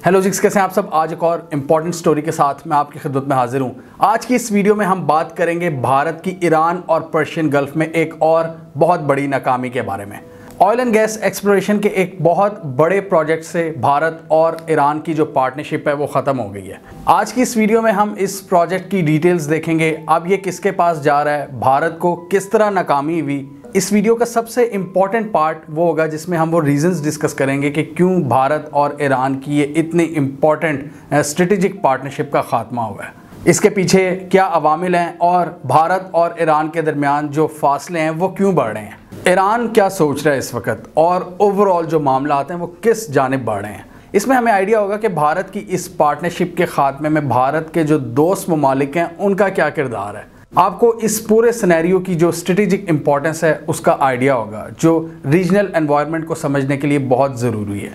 Hello जिक्स, कैसे हैं आप सब। आज एक और इम्पॉर्टेंट स्टोरी के साथ मैं आपकी खिदमत में हाजिर हूं। आज की इस वीडियो में हम बात करेंगे भारत की ईरान और पर्शियन गल्फ में एक और बहुत बड़ी नाकामी के बारे में। ऑयल एंड गैस एक्सप्लोरेशन के एक बहुत बड़े प्रोजेक्ट से भारत और ईरान की जो पार्टनरशिप है वो ख़त्म हो गई है। आज की इस वीडियो में हम इस प्रोजेक्ट की डिटेल्स देखेंगे। अब ये किसके पास जा रहा है, भारत को किस तरह नाकामी हुई। इस वीडियो का सबसे इम्पॉर्टेंट पार्ट वो होगा जिसमें हम वो रीजंस डिस्कस करेंगे कि क्यों भारत और ईरान की ये इतनी इम्पॉर्टेंट स्ट्रेटेजिक पार्टनरशिप का खात्मा हुआ है। इसके पीछे क्या अवामिल हैं और भारत और ईरान के दरमियान जो फासले हैं वो क्यों बढ़ रहे हैं। ईरान क्या सोच रहा है इस वक्त और ओवरऑल जो मामला आते हैं वो किस जानिब बढ़ रहे हैं। इसमें हमें आइडिया होगा कि भारत की इस पार्टनरशिप के खात्मे में भारत के जो दोस्त ममालिक हैं उनका क्या किरदार है। आपको इस पूरे सिनेरियो की जो स्ट्रेटेजिक इंपॉर्टेंस है उसका आइडिया होगा, जो रीजनल एनवायरनमेंट को समझने के लिए बहुत ज़रूरी है।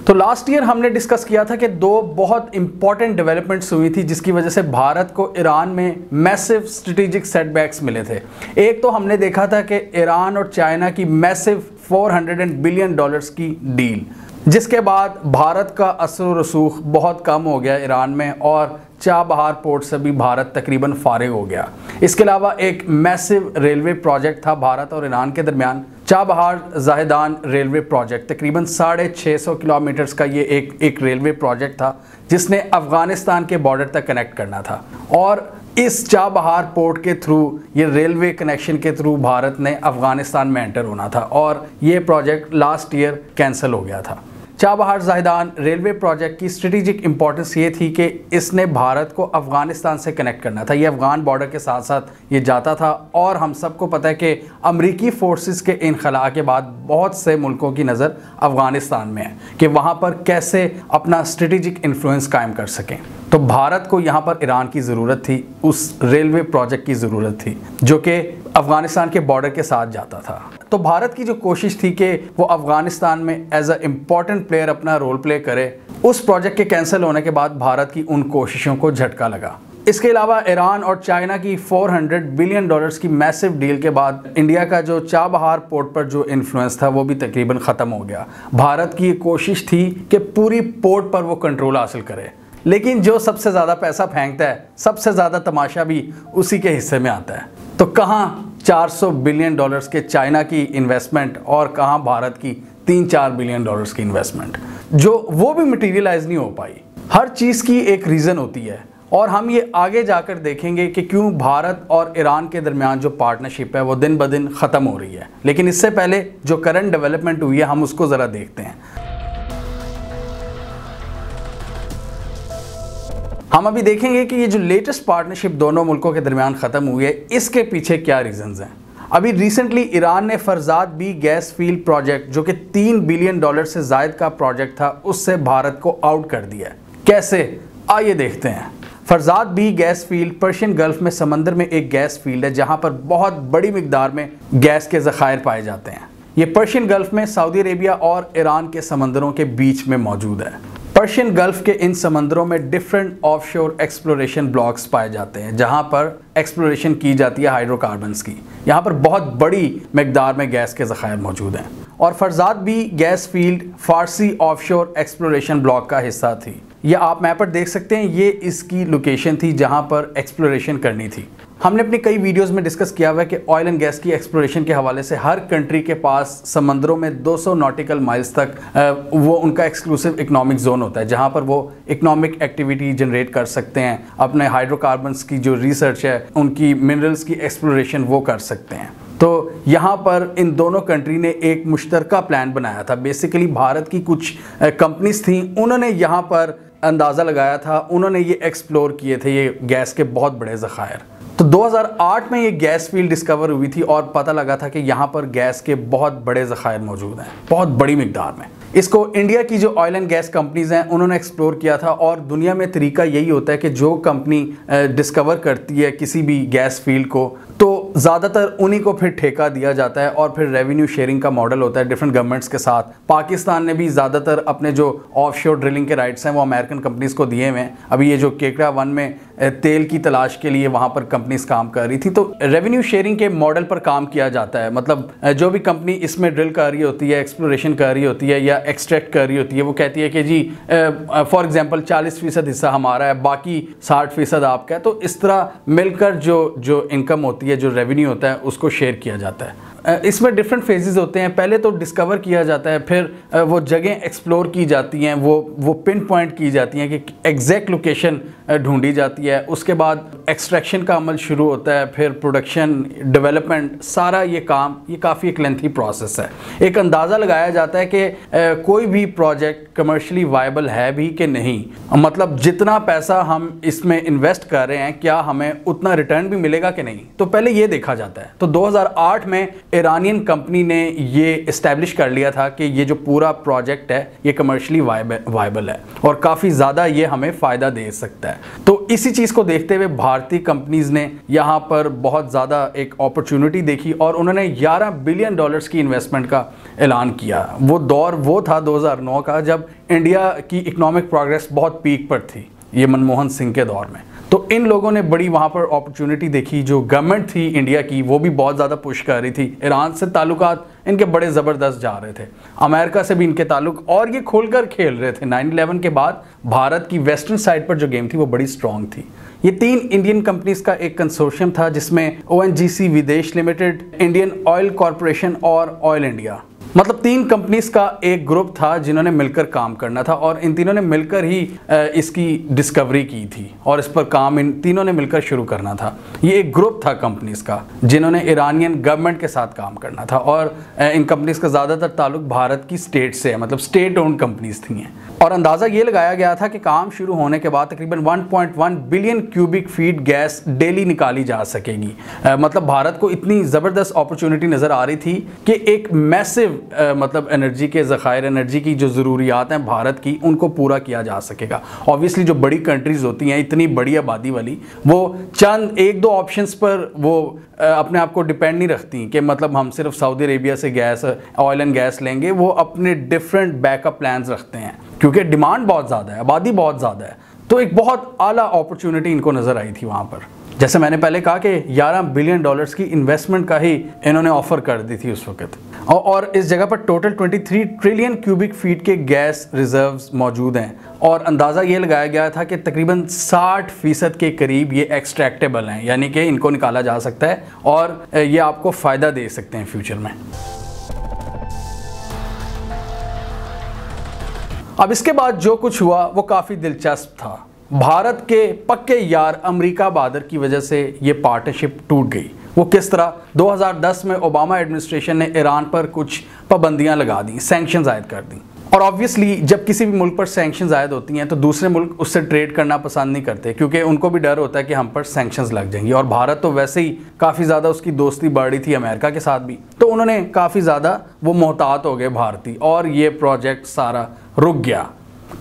तो लास्ट ईयर हमने डिस्कस किया था कि दो बहुत इंपॉर्टेंट डेवलपमेंट्स हुई थी जिसकी वजह से भारत को ईरान में मैसिव स्ट्रेटेजिक सेटबैक्स मिले थे। एक तो हमने देखा था कि ईरान और चाइना की मैसिव $400 बिलियन की डील, जिसके बाद भारत का असर रसूख बहुत कम हो गया ईरान में और चाबहार पोर्ट से भी भारत तकरीबन फारिग हो गया। इसके अलावा एक मैसिव रेलवे प्रोजेक्ट था भारत और ईरान के दरमियान, चाबहार जाहिदान रेलवे प्रोजेक्ट। तकरीबन 650 किलोमीटर्स का ये एक रेलवे प्रोजेक्ट था जिसने अफ़गानिस्तान के बॉर्डर तक कनेक्ट करना था। और इस चाबहार पोर्ट के थ्रू, ये रेलवे कनेक्शन के थ्रू भारत ने अफ़गानिस्तान में एंटर होना था और ये प्रोजेक्ट लास्ट ईयर कैंसिल हो गया था। चाबहार जाहिदान रेलवे प्रोजेक्ट की स्ट्रेटेजिक इंपॉर्टेंस ये थी कि इसने भारत को अफ़गानिस्तान से कनेक्ट करना था। ये अफ़गान बॉर्डर के साथ साथ ये जाता था और हम सबको पता है कि अमरीकी फोर्सेस के इनखला के बाद बहुत से मुल्कों की नज़र अफ़गानिस्तान में है कि वहाँ पर कैसे अपना स्ट्रेटेजिक इन्फ्लुएंस कायम कर सकें। तो भारत को यहाँ पर ईरान की ज़रूरत थी, उस रेलवे प्रोजेक्ट की ज़रूरत थी जो कि अफ़गानिस्तान के बॉर्डर के साथ जाता था। तो भारत की जो कोशिश थी कि वो अफ़गानिस्तान में एज अ इम्पॉर्टेंट प्लेयर अपना रोल प्ले करे, उस प्रोजेक्ट के कैंसिल होने के बाद भारत की उन कोशिशों को झटका लगा। इसके अलावा ईरान और चाइना की $400 बिलियन की मैसिव डील के बाद इंडिया का जो चाबहार पोर्ट पर जो इन्फ्लुएंस था वो भी तकरीबन ख़त्म हो गया। भारत की कोशिश थी कि पूरी पोर्ट पर वो कंट्रोल हासिल करे, लेकिन जो सबसे ज़्यादा पैसा फेंकता है, सबसे ज़्यादा तमाशा भी उसी के हिस्से में आता है। तो कहाँ $400 बिलियन के चाइना की इन्वेस्टमेंट और कहाँ भारत की $3-4 बिलियन की इन्वेस्टमेंट, जो वो भी मटीरियलाइज नहीं हो पाई। हर चीज़ की एक रीज़न होती है और हम ये आगे जाकर देखेंगे कि क्यों भारत और ईरान के दरमियान जो पार्टनरशिप है वो दिन ब दिन ख़त्म हो रही है। लेकिन इससे पहले जो करंट डेवलपमेंट हुई है हम उसको ज़रा देखते हैं। हम अभी देखेंगे कि ये जो लेटेस्ट पार्टनरशिप दोनों मुल्कों के दरमियान ख़त्म हुई है, इसके पीछे क्या रीजंस हैं। अभी रिसेंटली ईरान ने Farzad B gas field project, जो कि $3 बिलियन से ज़ायद का प्रोजेक्ट था, उससे भारत को आउट कर दिया। कैसे, आइए देखते हैं। Farzad B gas field Persian Gulf में समंदर में एक गैस फील्ड है जहाँ पर बहुत बड़ी मिकदार में गैस के ज़खायर पाए जाते हैं। ये पर्शियन गल्फ में सऊदी अरेबिया और ईरान के समंदरों के बीच में मौजूद है। पर्शियन गल्फ के इन समंदरों में डिफरेंट ऑफशोर एक्सप्लोरेशन ब्लॉक्स पाए जाते हैं जहां पर एक्सप्लोरेशन की जाती है हाइड्रोकार्बन्स की। यहां पर बहुत बड़ी मिकदार में गैस के ज़खायर मौजूद हैं और फरजाद बी गैस फील्ड फारसी ऑफशोर एक्सप्लोरेशन ब्लॉक का हिस्सा थी। यह आप मैप पर देख सकते हैं, ये इसकी लोकेशन थी जहां पर एक्सप्लोरेशन करनी थी। हमने अपनी कई वीडियोस में डिस्कस किया हुआ है कि ऑयल एंड गैस की एक्सप्लोरेशन के हवाले से हर कंट्री के पास समंदरों में 200 नॉटिकल माइल्स तक वो उनका एक्सक्लूसिव इकोनॉमिक जोन होता है जहां पर वो इकोनॉमिक एक्टिविटी जनरेट कर सकते हैं, अपने हाइड्रोकार्बन्स की जो रिसर्च है, उनकी मिनरल्स की एक्सप्लोरेशन वो कर सकते हैं। तो यहाँ पर इन दोनों कंट्री ने एक मुश्तरका प्लान बनाया था। बेसिकली भारत की कुछ कंपनीज थी, उन्होंने यहाँ पर अंदाज़ा लगाया था, उन्होंने ये एक्सप्लोर किए थे ये गैस के बहुत बड़े ज़खायर। तो 2008 में ये गैस फील्ड डिस्कवर हुई थी और पता लगा था कि यहाँ पर गैस के बहुत बड़े ज़खायर मौजूद हैं, बहुत बड़ी मिकदार में। इसको इंडिया की जो ऑयल एंड गैस कंपनीज हैं उन्होंने एक्सप्लोर किया था, और दुनिया में तरीका यही होता है कि जो कंपनी डिस्कवर करती है किसी भी गैस फील्ड को तो ज़्यादातर उन्हीं को फिर ठेका दिया जाता है, और फिर रेवेन्यू शेयरिंग का मॉडल होता है डिफरेंट गवर्नमेंट्स के साथ। पाकिस्तान ने भी ज़्यादातर अपने जो ऑफशोर ड्रिलिंग के राइट्स हैं वो अमेरिकन कंपनीज को दिए हुए हैं। अभी ये जो केकड़ा 1 में तेल की तलाश के लिए वहाँ पर कंपनीज काम कर रही थी, तो रेवेन्यू शेयरिंग के मॉडल पर काम किया जाता है। मतलब जो भी कंपनी इसमें ड्रिल कर रही होती है, एक्सप्लोरेशन कर रही होती है या एक्सट्रैक्ट कर रही होती है, वो कहती है कि जी फॉर एग्जांपल 40% हिस्सा हमारा है, बाकी 60% आपका है। तो इस तरह मिलकर जो इनकम होती है, जो रेवेन्यू होता है, उसको शेयर किया जाता है। इसमें डिफरेंट फेजेस होते हैं। पहले तो डिस्कवर किया जाता है, फिर वो जगह एक्सप्लोर की जाती हैं, वो पिन पॉइंट की जाती हैं कि एग्जैक्ट लोकेशन ढूंढी जाती है। उसके बाद एक्सट्रैक्शन का अमल शुरू होता है, फिर प्रोडक्शन, डेवलपमेंट, सारा ये काम, ये काफ़ी एक लेंथी प्रोसेस है। एक अंदाज़ा लगाया जाता है कि कोई भी प्रोजेक्ट कमर्शियली वायबल है भी कि नहीं, मतलब जितना पैसा हम इसमें इन्वेस्ट कर रहे हैं क्या हमें उतना रिटर्न भी मिलेगा कि नहीं, तो पहले ये देखा जाता है। तो 2008 में ईरानियन कंपनी ने ये इस्टेब्लिश कर लिया था कि ये जो पूरा प्रोजेक्ट है ये कमर्शियली वायबल है और काफ़ी ज़्यादा ये हमें फ़ायदा दे सकता है। तो इसी चीज़ को देखते हुए भारतीय कंपनीज ने यहाँ पर बहुत ज़्यादा एक अपॉर्चुनिटी देखी और उन्होंने $11 बिलियन की इन्वेस्टमेंट का ऐलान किया। वो दौर वो था 2009 का, जब इंडिया की इकोनॉमिक प्रोग्रेस बहुत पीक पर थी, ये मनमोहन सिंह के दौर में। तो इन लोगों ने बड़ी वहाँ पर अपॉर्चुनिटी देखी। जो गवर्नमेंट थी इंडिया की वो भी बहुत ज़्यादा पुश कर रही थी। ईरान से ताल्लुकात इनके बड़े ज़बरदस्त जा रहे थे, अमेरिका से भी इनके ताल्लुक, और ये खोलकर खेल रहे थे। 9/11 के बाद भारत की वेस्टर्न साइड पर जो गेम थी वो बड़ी स्ट्रॉन्ग थी। ये 3 इंडियन कंपनीज का एक कंसोर्शियम था जिसमें ONGC विदेश लिमिटेड, इंडियन ऑयल कॉरपोरेशन और ऑयल इंडिया, मतलब 3 कंपनीज का एक ग्रुप था जिन्होंने मिलकर काम करना था, और इन तीनों ने मिलकर ही इसकी डिस्कवरी की थी और इस पर काम इन तीनों ने मिलकर शुरू करना था। ये एक ग्रुप था कंपनीज का जिन्होंने ईरानियन गवर्नमेंट के साथ काम करना था, और इन कंपनीज का ज़्यादातर ताल्लुक भारत की स्टेट से है, मतलब स्टेट ओन्ड कंपनीज थी हैं। और अंदाज़ा ये लगाया गया था कि काम शुरू होने के बाद तकरीबन 1.1 billion cubic feet gas daily निकाली जा सकेगी। मतलब भारत को इतनी ज़बरदस्त अपॉर्चुनिटी नज़र आ रही थी कि एक मैसिव मतलब एनर्जी के ज़खायर, एनर्जी की जो ज़रूरियात हैं भारत की, उनको पूरा किया जा सकेगा। ऑब्वियसली जो बड़ी कंट्रीज़ होती हैं, इतनी बड़ी आबादी वाली, वो चंद 1-2 ऑप्शंस पर वो अपने आप को डिपेंड नहीं रखती कि मतलब हम सिर्फ सऊदी अरेबिया से गैस, ऑयल एंड गैस लेंगे। वो अपने डिफरेंट बैकअप प्लान्स रखते हैं क्योंकि डिमांड बहुत ज़्यादा है, आबादी बहुत ज़्यादा है। तो एक बहुत आला अपॉर्चुनिटी इनको नज़र आई थी वहाँ पर। जैसे मैंने पहले कहा कि $11 बिलियन की इन्वेस्टमेंट का ही इन्होंने ऑफर कर दी थी उस वक्त, और इस जगह पर टोटल 23 ट्रिलियन क्यूबिक फीट के गैस रिजर्व्स मौजूद हैं, और अंदाज़ा ये लगाया गया था कि तकरीबन 60% के करीब ये एक्सट्रैक्टेबल हैं, यानी कि इनको निकाला जा सकता है और ये आपको फ़ायदा दे सकते हैं फ्यूचर में। अब इसके बाद जो कुछ हुआ वो काफ़ी दिलचस्प था। भारत के पक्के यार अमेरिका बहादुर की वजह से ये पार्टनरशिप टूट गई। वो किस तरह? 2010 में ओबामा एडमिनिस्ट्रेशन ने ईरान पर कुछ पाबंदियां लगा दी, सैंक्शंस आयद कर दी। और ऑब्वियसली जब किसी भी मुल्क पर सैंक्शंस आयद होती हैं तो दूसरे मुल्क उससे ट्रेड करना पसंद नहीं करते, क्योंकि उनको भी डर होता है कि हम पर सैंक्शंस लग जाएंगी। और भारत तो वैसे ही काफ़ी ज़्यादा उसकी दोस्ती बढ़ रही थी अमेरिका के साथ भी, तो उन्होंने काफ़ी ज़्यादा वो मोहतात हो गए भारतीय, और ये प्रोजेक्ट सारा रुक गया।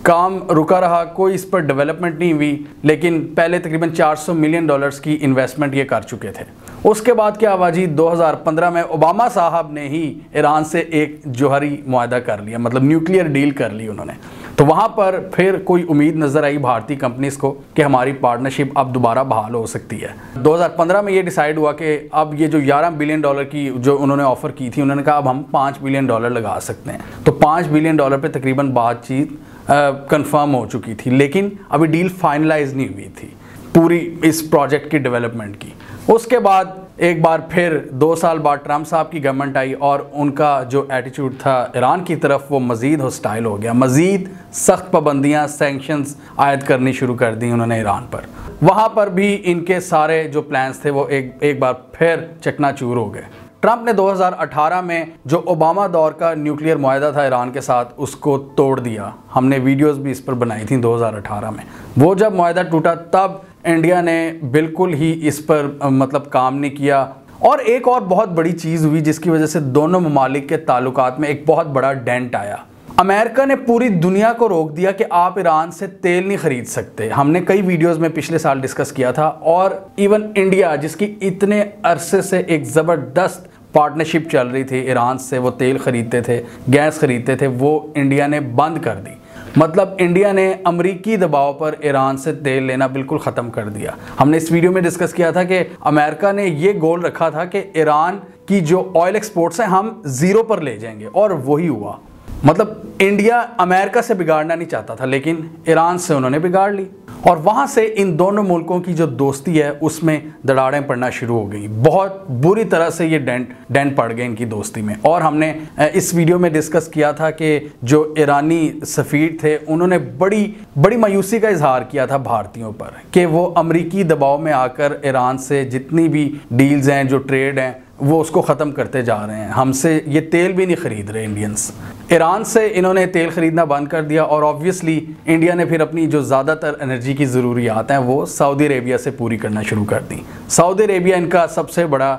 काम रुका रहा, कोई इस पर डेवलपमेंट नहीं हुई। लेकिन पहले तकरीबन $400 मिलियन की इन्वेस्टमेंट ये कर चुके थे। उसके बाद क्या हुआ जी? 2015 में ओबामा साहब ने ही ईरान से एक जौहरी मुआहदा कर लिया, मतलब न्यूक्लियर डील कर ली उन्होंने। तो वहाँ पर फिर कोई उम्मीद नज़र आई भारतीय कंपनीज को कि हमारी पार्टनरशिप अब दोबारा बहाल हो सकती है। 2015 में ये डिसाइड हुआ कि अब ये जो $11 बिलियन की जो उन्होंने ऑफ़र की थी, उन्होंने कहा अब हम $5 बिलियन लगा सकते हैं। तो $5 बिलियन पे तकरीबन बातचीत कंफर्म हो चुकी थी, लेकिन अभी डील फाइनलाइज नहीं हुई थी पूरी इस प्रोजेक्ट की डेवलपमेंट की। उसके बाद एक बार फिर 2 साल बाद ट्रंप साहब की गवर्नमेंट आई और उनका जो एटीट्यूड था ईरान की तरफ वो मज़ीद हॉस्टाइल हो गया। मज़ीद सख्त पाबंदियाँ, सैंक्शंस आयद करनी शुरू कर दी उन्होंने ईरान पर। वहाँ पर भी इनके सारे जो प्लान्स थे वो एक बार फिर चकनाचूर हो गए। ट्रंप ने 2018 में जो ओबामा दौर का न्यूक्लियर मुआहदा था ईरान के साथ, उसको तोड़ दिया। हमने वीडियोस भी इस पर बनाई थी 2018 में। वो जब मुआहदा टूटा तब इंडिया ने बिल्कुल ही इस पर मतलब काम नहीं किया। और एक और बहुत बड़ी चीज़ हुई जिसकी वजह से दोनों ममालिक के ताल्लुकात में एक बहुत बड़ा डेंट आया, अमेरिका ने पूरी दुनिया को रोक दिया कि आप ईरान से तेल नहीं खरीद सकते। हमने कई वीडियोस में पिछले साल डिस्कस किया था। और इवन इंडिया, जिसकी इतने अरसे से एक ज़बरदस्त पार्टनरशिप चल रही थी ईरान से, वो तेल खरीदते थे, गैस खरीदते थे, वो इंडिया ने बंद कर दी। मतलब इंडिया ने अमरीकी दबाव पर ईरान से तेल लेना बिल्कुल ख़त्म कर दिया। हमने इस वीडियो में डिस्कस किया था कि अमेरिका ने ये गोल रखा था कि ईरान की जो ऑयल एक्सपोर्ट्स हैं हम ज़ीरो पर ले जाएंगे, और वही हुआ। मतलब इंडिया अमेरिका से बिगाड़ना नहीं चाहता था, लेकिन ईरान से उन्होंने बिगाड़ ली, और वहाँ से इन दोनों मुल्कों की जो दोस्ती है उसमें दरारें पड़ना शुरू हो गई। बहुत बुरी तरह से ये डेंट पड़ गए इनकी दोस्ती में। और हमने इस वीडियो में डिस्कस किया था कि जो ईरानी सफ़ीर थे उन्होंने बड़ी मायूसी का इजहार किया था भारतीयों पर कि वो अमरीकी दबाव में आकर ईरान से जितनी भी डील्स हैं, जो ट्रेड हैं, वो उसको ख़त्म करते जा रहे हैं। हमसे ये तेल भी नहीं ख़रीद रहे इंडियंस। ईरान से इन्होंने तेल ख़रीदना बंद कर दिया, और ऑब्वियसली इंडिया ने फिर अपनी जो ज़्यादातर एनर्जी की ज़रूरियात हैं वो सऊदी अरेबिया से पूरी करना शुरू कर दी। सऊदी अरेबिया इनका सबसे बड़ा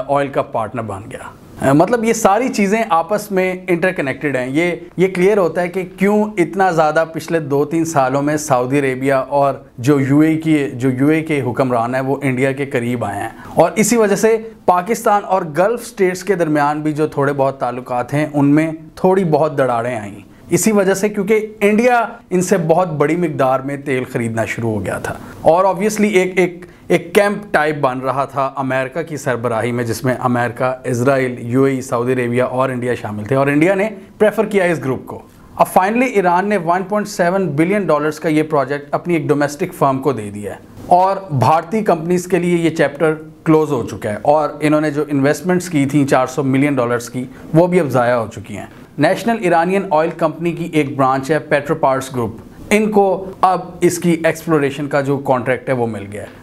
ऑयल का पार्टनर बन गया। मतलब ये सारी चीज़ें आपस में इंटरकनेक्टेड हैं। ये क्लियर होता है कि क्यों इतना ज़्यादा पिछले 2-3 सालों में सऊदी अरेबिया और जो यूएई के हुक्मरान हैं वो इंडिया के करीब आए हैं। और इसी वजह से पाकिस्तान और गल्फ़ स्टेट्स के दरमियान भी जो थोड़े बहुत ताल्लुकात हैं उनमें थोड़ी बहुत दरारें आईं, इसी वजह से, क्योंकि इंडिया इनसे बहुत बड़ी मिकदार में तेल ख़रीदना शुरू हो गया था। और ऑब्वियसली एक कैंप टाइप बन रहा था अमेरिका की सरबराही में, जिसमें America, Israel, UAE, Saudi Arabia और इंडिया शामिल थे, और इंडिया ने प्रेफर किया इस ग्रुप को। अब फाइनली ईरान ने $1.7 बिलियन का ये प्रोजेक्ट अपनी एक डोमेस्टिक फर्म को दे दिया है, और भारतीय कंपनीज के लिए ये चैप्टर क्लोज हो चुका है। और इन्होंने जो इन्वेस्टमेंट्स की थी $400 मिलियन की, वो भी अब ज़ाया हो चुकी हैं। नेशनल इरानियन ऑयल कंपनी की एक ब्रांच है पेट्रोपार्ट्स ग्रुप, इनको अब इसकी एक्सप्लोरेशन का जो कॉन्ट्रैक्ट है वो मिल गया है।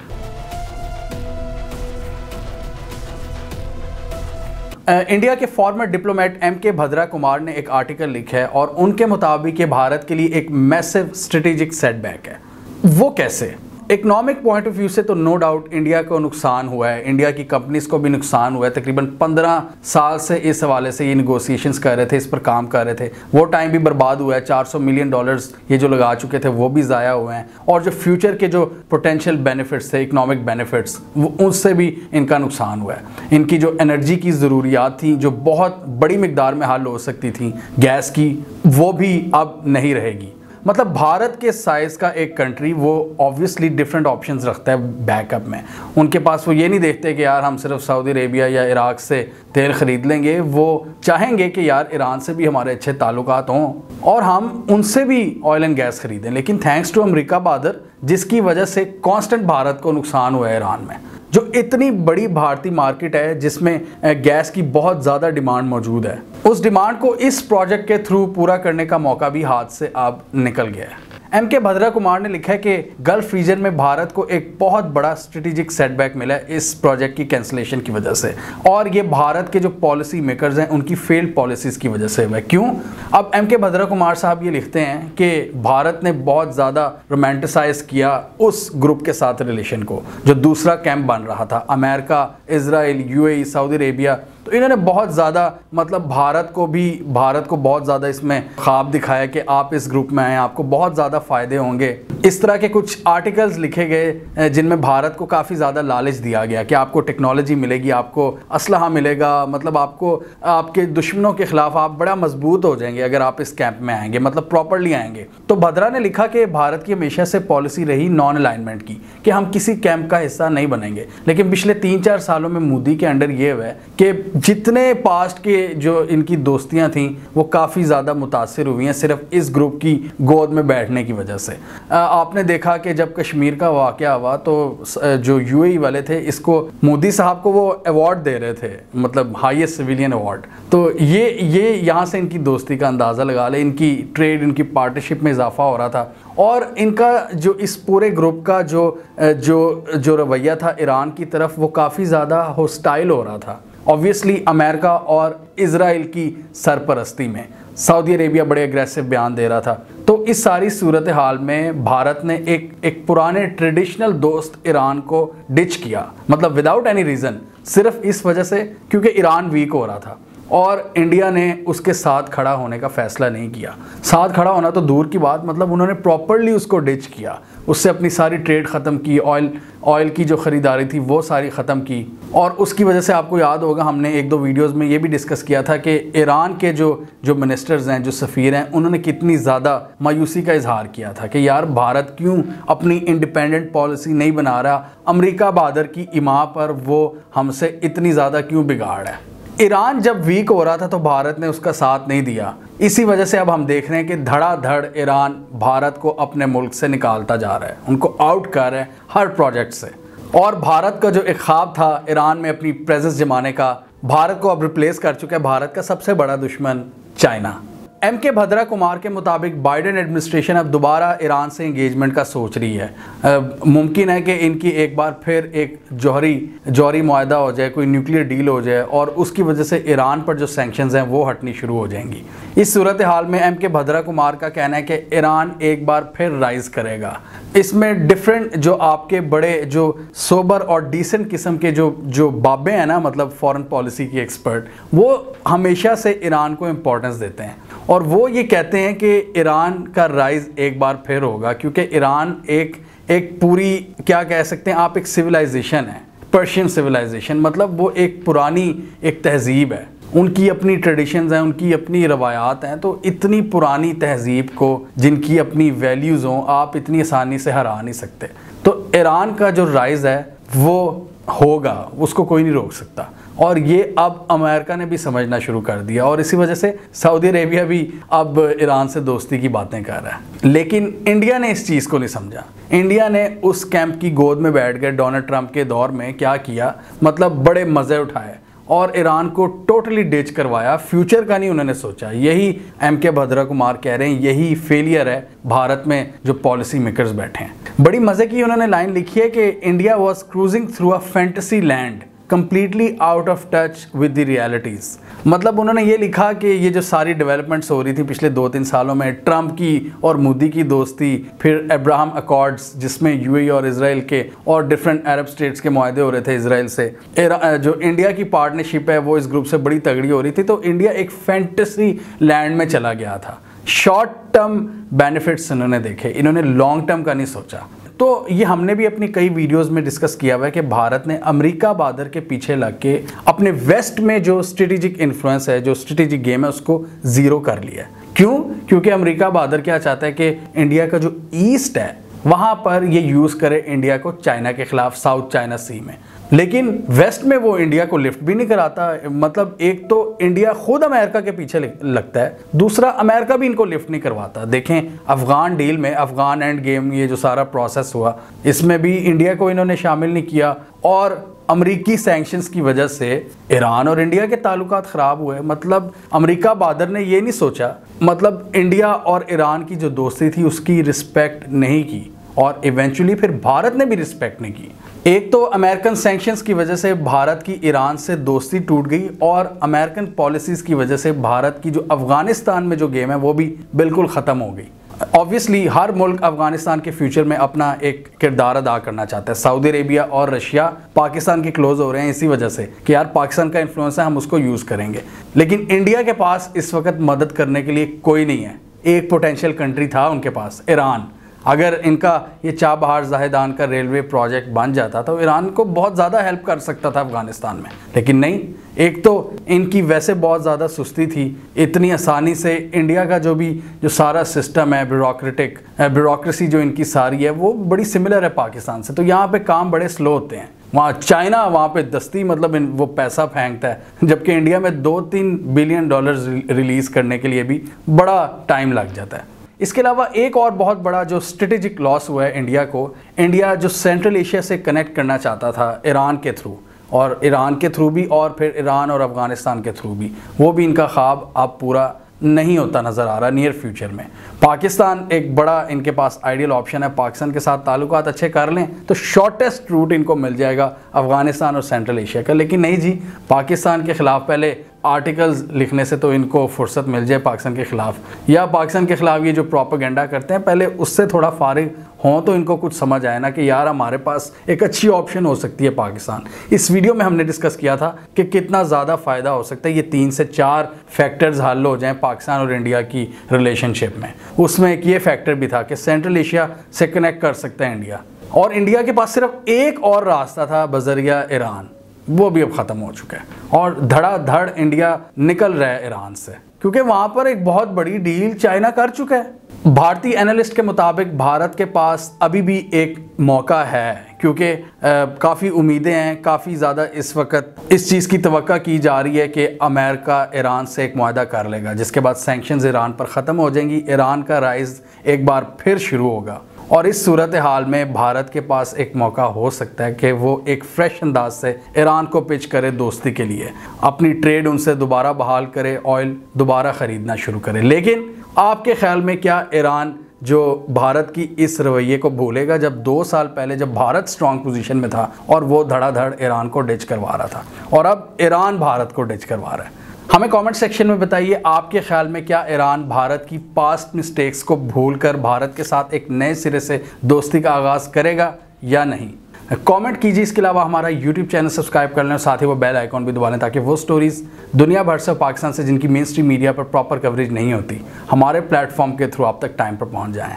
इंडिया के फॉर्मर डिप्लोमेट M.K. भद्रा कुमार ने एक आर्टिकल लिखा है, और उनके मुताबिक ये भारत के लिए एक मैसिव स्ट्रेटेजिक सेटबैक है। वो कैसे? इकोनॉमिक पॉइंट ऑफ व्यू से तो नो डाउट इंडिया को नुकसान हुआ है, इंडिया की कंपनीज को भी नुकसान हुआ है। तकरीबन 15 साल से इस हवाले से ये निगोसिएशंस कर रहे थे, इस पर काम कर रहे थे। वो टाइम भी बर्बाद हुआ है। $400 मिलियन ये जो लगा चुके थे वो भी ज़ाया हुए हैं, और जो फ्यूचर के जो पोटेंशियल बेनिफिट्स थे, इकोनॉमिक बेनिफिट्स, उससे भी इनका नुकसान हुआ है। इनकी जो एनर्जी की ज़रूरियात थी, जो बहुत बड़ी मिकदार में हल हो सकती थी गैस की, वो भी अब नहीं रहेगी। मतलब भारत के साइज़ का एक कंट्री वो ऑब्वियसली डिफरेंट ऑप्शंस रखता है बैकअप में। उनके पास वो ये नहीं देखते कि यार हम सिर्फ सऊदी अरेबिया या इराक से तेल ख़रीद लेंगे। वो चाहेंगे कि यार ईरान से भी हमारे अच्छे ताल्लुकात हों और हम उनसे भी ऑयल एंड गैस ख़रीदें। लेकिन थैंक्स टू अमेरिका बहादुर, जिसकी वजह से कांस्टेंट भारत को नुकसान हुआ है ईरान में। जो इतनी बड़ी भारतीय मार्केट है जिसमें गैस की बहुत ज़्यादा डिमांड मौजूद है, उस डिमांड को इस प्रोजेक्ट के थ्रू पूरा करने का मौका भी हाथ से अब निकल गया है। M.K. भद्रा कुमार ने लिखा है कि गल्फ रीजन में भारत को एक बहुत बड़ा स्ट्रेटेजिक सेटबैक मिला है इस प्रोजेक्ट की कैंसिलेशन की वजह से, और ये भारत के जो पॉलिसी मेकर्स हैं उनकी फेल्ड पॉलिसीज की वजह से हुआ है। क्यों? अब M.K. भद्रा कुमार साहब ये लिखते हैं कि भारत ने बहुत ज़्यादा रोमांटिसाइज किया उस ग्रुप के साथ रिलेशन को, जो दूसरा कैंप बन रहा था, America, Israel, UAE, Saudi Arabia. तो इन्होंने बहुत ज़्यादा मतलब भारत को बहुत ज़्यादा इसमें ख्वाब दिखाया कि आप इस ग्रुप में आएँ, आपको बहुत ज़्यादा फ़ायदे होंगे। इस तरह के कुछ आर्टिकल्स लिखे गए जिनमें भारत को काफ़ी ज़्यादा लालच दिया गया कि आपको टेक्नोलॉजी मिलेगी, आपको असलहा मिलेगा, मतलब आपको आपके दुश्मनों के ख़िलाफ़ आप बड़ा मजबूत हो जाएंगे अगर आप इस कैंप में आएंगे, मतलब प्रॉपरली आएंगे। तो भद्रा ने लिखा कि भारत की हमेशा से पॉलिसी रही नॉन अलाइनमेंट की, कि हम किसी कैंप का हिस्सा नहीं बनेंगे। लेकिन पिछले 3-4 सालों में मोदी के अंडर ये हुआ है कि जितने पास्ट के जो इनकी दोस्तियां थीं वो काफ़ी ज़्यादा मुतासिर हुई हैं सिर्फ इस ग्रुप की गोद में बैठने की वजह से। आपने देखा कि जब कश्मीर का वाक़या हुआ तो जो यूएई वाले थे इसको मोदी साहब को वो अवार्ड दे रहे थे, मतलब हाईएस्ट सिविलियन अवार्ड। तो ये यहाँ से इनकी दोस्ती का अंदाज़ा लगा ले, इनकी ट्रेड, इनकी पार्टनरशिप में इजाफा हो रहा था। और इनका जो इस पूरे ग्रुप का जो रवैया था ईरान की तरफ, वो काफ़ी ज़्यादा हॉस्टाइल हो रहा था। ऑब्वियसली अमेरिका और इजराइल की सरपरस्ती में सऊदी अरेबिया बड़े एग्रेसिव बयान दे रहा था। तो इस सारी सूरत हाल में भारत ने एक पुराने ट्रेडिशनल दोस्त ईरान को डिच किया, मतलब विदाउट एनी रीज़न, सिर्फ इस वजह से क्योंकि ईरान वीक हो रहा था। और इंडिया ने उसके साथ खड़ा होने का फैसला नहीं किया। साथ खड़ा होना तो दूर की बात, मतलब उन्होंने प्रॉपरली उसको डिच किया, उससे अपनी सारी ट्रेड ख़त्म की, ऑयल की जो ख़रीदारी थी वो सारी ख़त्म की। और उसकी वजह से आपको याद होगा हमने एक दो वीडियोस में ये भी डिस्कस किया था कि ईरान के जो मिनिस्टर्स हैं, जो सफ़ीर हैं, उन्होंने कितनी ज़्यादा मायूसी का इजहार किया था कि यार भारत क्यों अपनी इंडिपेंडेंट पॉलिसी नहीं बना रहा, अमेरिका बहादुर की इमा पर वो हमसे इतनी ज़्यादा क्यों बिगाड़ है। ईरान जब वीक हो रहा था तो भारत ने उसका साथ नहीं दिया। इसी वजह से अब हम देख रहे हैं कि धड़ाधड़ ईरान भारत को अपने मुल्क से निकालता जा रहा है, उनको आउट कर रहा है हर प्रोजेक्ट से। और भारत का जो एक ख्वाब था ईरान में अपनी प्रेजेंस जमाने का, भारत को अब रिप्लेस कर चुका है भारत का सबसे बड़ा दुश्मन चाइना। एम.के. भद्रा कुमार के मुताबिक बाइडेन एडमिनिस्ट्रेशन अब दोबारा ईरान से इंगेजमेंट का सोच रही है। मुमकिन है कि इनकी एक बार फिर एक जौहरी मुआहदा हो जाए, कोई न्यूक्लियर डील हो जाए और उसकी वजह से ईरान पर जो सैंक्शंस हैं वो हटनी शुरू हो जाएंगी। इस सूरत हाल में एम.के. भद्रा कुमार का कहना है कि ईरान एक बार फिर राइज करेगा। इसमें डिफरेंट जो आपके बड़े जो सोबर और डिसेंट किस्म के जो बाबे हैं ना, मतलब फॉरेन पॉलिसी की एक्सपर्ट, वो हमेशा से ईरान को इम्पोर्टेंस देते हैं और वो ये कहते हैं कि ईरान का राइज एक बार फिर होगा, क्योंकि ईरान एक पूरी, क्या कह सकते हैं आप, एक सिविलाइजेशन है, पर्शियन सिविलाइजेशन, मतलब वो एक पुरानी एक तहजीब है, उनकी अपनी ट्रेडिशंस हैं, उनकी अपनी रवायात हैं। तो इतनी पुरानी तहजीब को, जिनकी अपनी वैल्यूज़ हों, आप इतनी आसानी से हरा नहीं सकते। तो ईरान का जो राइज है वो होगा, उसको कोई नहीं रोक सकता। और ये अब अमेरिका ने भी समझना शुरू कर दिया और इसी वजह से सऊदी अरेबिया भी अब ईरान से दोस्ती की बातें कर रहा है। लेकिन इंडिया ने इस चीज़ को नहीं समझा। इंडिया ने उस कैंप की गोद में बैठ कर डोनाल्ड ट्रंप के दौर में क्या किया, मतलब बड़े मज़े उठाए और ईरान को टोटली डिच करवाया। फ्यूचर का नहीं उन्होंने सोचा। यही एम.के. भद्रा कुमार कह रहे हैं, यही फेलियर है भारत में जो पॉलिसी मेकर्स बैठे हैं। बड़ी मज़े की उन्होंने लाइन लिखी है कि India was cruising through a fantasy land completely out of touch with the realities. मतलब उन्होंने ये लिखा कि ये जो सारी डेवलपमेंट्स हो रही थी पिछले 2-3 सालों में, ट्रंप की और मोदी की दोस्ती, फिर अब्राहम अकॉर्ड्स जिसमें यूएई और इजराइल के और डिफरेंट अरब स्टेट्स के मुआहदे हो रहे थे इजराइल से, जो इंडिया की पार्टनरशिप है वो इस ग्रुप से बड़ी तगड़ी हो रही थी। तो इंडिया एक फैंटेसी लैंड में चला गया था। शॉर्ट टर्म बेनिफिट्स इन्होंने देखे, इन्होंने लॉन्ग टर्म का नहीं सोचा। तो ये हमने भी अपनी कई वीडियोस में डिस्कस किया हुआ है कि भारत ने अमेरिका बहादुर के पीछे लग के अपने वेस्ट में जो स्ट्रेटेजिक इन्फ्लुएंस है, जो स्ट्रेटेजिक गेम है, उसको ज़ीरो कर लिया है। क्यों? क्योंकि अमेरिका बहादुर क्या चाहता है कि इंडिया का जो ईस्ट है वहाँ पर ये यूज़ करे इंडिया को चाइना के ख़िलाफ़ साउथ चाइना सी में। लेकिन वेस्ट में वो इंडिया को लिफ्ट भी नहीं कराता। मतलब एक तो इंडिया खुद अमेरिका के पीछे लगता है, दूसरा अमेरिका भी इनको लिफ्ट नहीं करवाता। देखें अफ़गान डील में, अफ़गान एंड गेम, ये जो सारा प्रोसेस हुआ, इसमें भी इंडिया को इन्होंने शामिल नहीं किया और अमरीकी सैंक्शंस की वजह से ईरान और इंडिया के ताल्लुकात ख़राब हुए। मतलब अमेरिका बहादुर ने ये नहीं सोचा, मतलब इंडिया और ईरान की जो दोस्ती थी उसकी रिस्पेक्ट नहीं की और इवेंचुअली फिर भारत ने भी रिस्पेक्ट नहीं की। एक तो अमेरिकन सैंक्शंस की वजह से भारत की ईरान से दोस्ती टूट गई और अमेरिकन पॉलिसीज़ की वजह से भारत की जो अफ़गानिस्तान में जो गेम है वो भी बिल्कुल ख़त्म हो गई। ऑब्वियसली हर मुल्क अफ़गानिस्तान के फ्यूचर में अपना एक किरदार अदा करना चाहता है। सऊदी अरेबिया और रशिया पाकिस्तान के क्लोज हो रहे हैं इसी वजह से कि यार पाकिस्तान का इन्फ्लुएंस है, हम उसको यूज़ करेंगे। लेकिन इंडिया के पास इस वक्त मदद करने के लिए कोई नहीं है। एक पोटेंशियल कंट्री था उनके पास, ईरान। अगर इनका ये चाबहार जाहिदान का रेलवे प्रोजेक्ट बन जाता तो ईरान को बहुत ज़्यादा हेल्प कर सकता था अफ़गानिस्तान में, लेकिन नहीं। एक तो इनकी वैसे बहुत ज़्यादा सुस्ती थी, इतनी आसानी से इंडिया का जो सारा सिस्टम है, ब्यूरोक्रेसी जो इनकी सारी है वो बड़ी सिमिलर है पाकिस्तान से। तो यहाँ पे काम बड़े स्लो होते हैं। वहाँ चाइना वहाँ पे दस्ती मतलब वो पैसा फेंकता है, जबकि इंडिया में $2-3 बिलियन रिलीज़ करने के लिए भी बड़ा टाइम लग जाता है। इसके अलावा एक और बहुत बड़ा जो स्ट्रेटेजिक लॉस हुआ है इंडिया को, इंडिया जो सेंट्रल एशिया से कनेक्ट करना चाहता था ईरान के थ्रू, और ईरान के थ्रू भी और फिर ईरान और अफ़गानिस्तान के थ्रू भी, वो भी इनका ख्वाब अब पूरा नहीं होता नज़र आ रहा नियर फ्यूचर में। पाकिस्तान एक बड़ा इनके पास आइडियल ऑप्शन है। पाकिस्तान के साथ ताल्लुकात अच्छे कर लें तो शॉर्टेस्ट रूट इनको मिल जाएगा अफ़गानिस्तान और सेंट्रल एशिया का। लेकिन नहीं जी, पाकिस्तान के ख़िलाफ़ पहले आर्टिकल्स लिखने से तो इनको फुर्सत मिल जाए पाकिस्तान के ख़िलाफ़, या पाकिस्तान के ख़िलाफ़ ये जो प्रोपेगेंडा करते हैं पहले उससे थोड़ा फारिग हों तो इनको कुछ समझ आए ना कि यार हमारे पास एक अच्छी ऑप्शन हो सकती है पाकिस्तान। इस वीडियो में हमने डिस्कस किया था कि कितना ज़्यादा फ़ायदा हो सकता है ये 3 से 4 फैक्टर्स हल हो जाएं पाकिस्तान और इंडिया की रिलेशनशिप में। उसमें एक ये फैक्टर भी था कि सेंट्रल एशिया से कनेक्ट कर सकता है इंडिया, और इंडिया के पास सिर्फ एक और रास्ता था बजरिया ईरान, वो भी अब ख़त्म हो चुका है और धड़ाधड़ इंडिया निकल रहा है ईरान से, क्योंकि वहाँ पर एक बहुत बड़ी डील चाइना कर चुका है। भारतीय एनालिस्ट के मुताबिक भारत के पास अभी भी एक मौका है, क्योंकि काफ़ी उम्मीदें हैं, काफ़ी ज़्यादा इस वक्त इस चीज़ की तवक्का की जा रही है कि अमेरिका ईरान से एक मुआहदा कर लेगा, जिसके बाद सैंक्शंस ईरान पर ख़त्म हो जाएंगी, ईरान का राइज एक बार फिर शुरू होगा। और इस सूरत हाल में भारत के पास एक मौका हो सकता है कि वो एक फ्रेश अंदाज से ईरान को पिच करे दोस्ती के लिए, अपनी ट्रेड उनसे दोबारा बहाल करे, ऑयल दोबारा ख़रीदना शुरू करे। लेकिन आपके ख्याल में क्या ईरान जो भारत की इस रवैये को भूलेगा, जब 2 साल पहले जब भारत स्ट्रॉन्ग पोजीशन में था और वो धड़ाधड़ ईरान को डिच करवा रहा था, और अब ईरान भारत को डिच करवा रहा है? हमें कमेंट सेक्शन में बताइए आपके ख्याल में क्या ईरान भारत की पास्ट मिस्टेक्स को भूलकर भारत के साथ एक नए सिरे से दोस्ती का आगाज़ करेगा या नहीं। कमेंट कीजिए। इसके अलावा हमारा YouTube चैनल सब्सक्राइब कर लें और साथ ही वो बेल आइकॉन भी दबा लें, ताकि वो स्टोरीज़ दुनिया भर से पाकिस्तान से जिनकी मेन स्ट्रीम मीडिया पर प्रॉपर कवरेज नहीं होती, हमारे प्लेटफॉर्म के थ्रू आप तक टाइम पर पहुँच जाएँ।